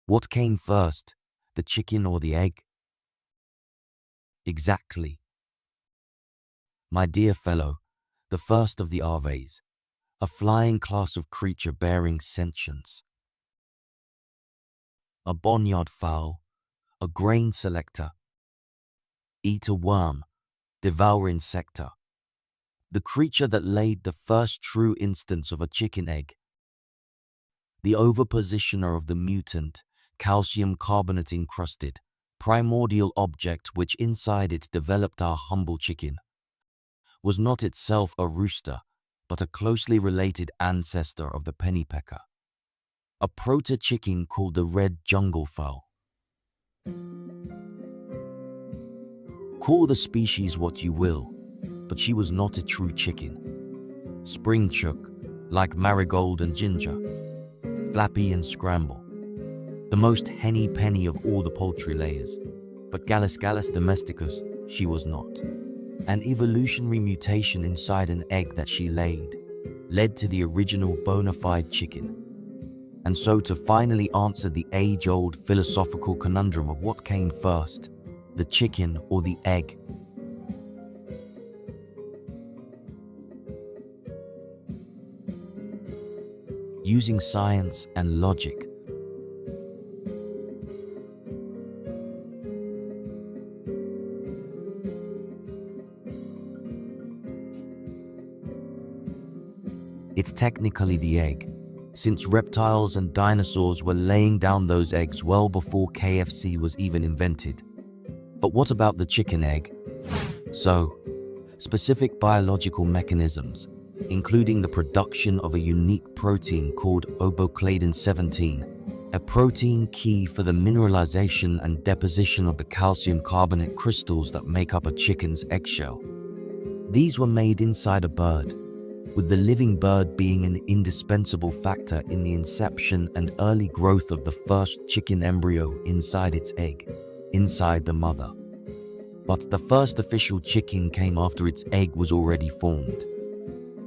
What came first, the chicken or the egg? Exactly. My dear fellow, the first of the aves, a flying class of creature bearing sentience. A barnyard fowl, a grain selector, eat a worm, devour insecta. The creature that laid the first true instance of a chicken egg. The overpositioner of the mutant, calcium carbonate encrusted, primordial object which inside it developed our humble chicken, was not itself a rooster, but a closely related ancestor of the pennypecker, a proto-chicken called the red jungle fowl. Call the species what you will, but she was not a true chicken. Spring chook, like marigold and ginger, flappy and scramble, the most henny penny of all the poultry layers, but Gallus domesticus she was not. An evolutionary mutation inside an egg that she laid led to the original bona fide chicken. And so to finally answer the age-old philosophical conundrum of what came first, the chicken or the egg, using science and logic, it's technically the egg, since reptiles and dinosaurs were laying down those eggs well before KFC was even invented. But what about the chicken egg? So, specific biological mechanisms, including the production of a unique protein called obocladin 17, a protein key for the mineralization and deposition of the calcium carbonate crystals that make up a chicken's eggshell. These were made inside a bird, with the living bird being an indispensable factor in the inception and early growth of the first chicken embryo inside its egg, inside the mother. But the first official chicken came after its egg was already formed.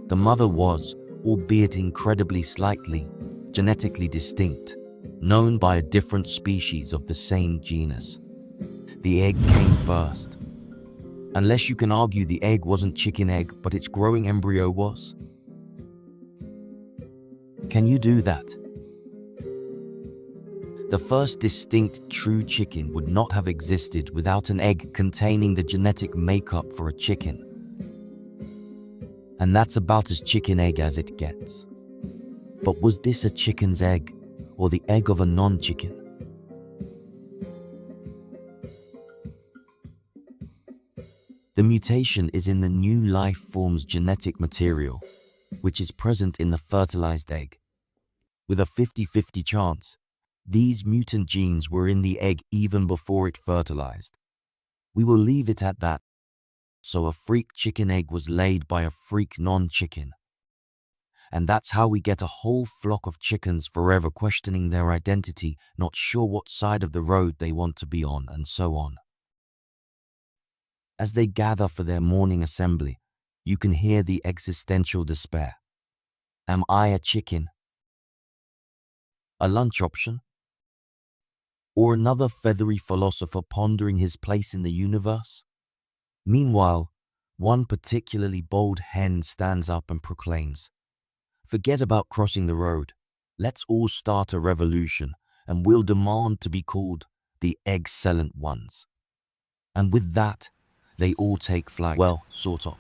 The mother was, albeit incredibly slightly, genetically distinct, known by a different species of the same genus. The egg came first. Unless you can argue the egg wasn't chicken egg, but its growing embryo was. Can you do that? The first distinct true chicken would not have existed without an egg containing the genetic makeup for a chicken. And that's about as chicken egg as it gets. But was this a chicken's egg, or the egg of a non-chicken? The mutation is in the new life form's genetic material, which is present in the fertilized egg. With a 50-50 chance, these mutant genes were in the egg even before it fertilized. We will leave it at that. So a freak chicken egg was laid by a freak non-chicken. And that's how we get a whole flock of chickens forever questioning their identity, not sure what side of the road they want to be on, and so on. As they gather for their morning assembly, you can hear the existential despair. Am I a chicken? A lunch option? Or another feathery philosopher pondering his place in the universe? Meanwhile, one particularly bold hen stands up and proclaims, "Forget about crossing the road. Let's all start a revolution, and we'll demand to be called the excellent ones." And with that, they all take flight. Well, sort of.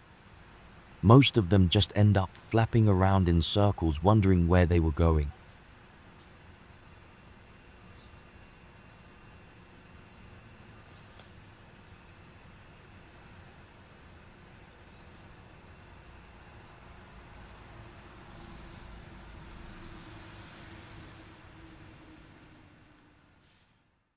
Most of them just end up flapping around in circles wondering where they were going.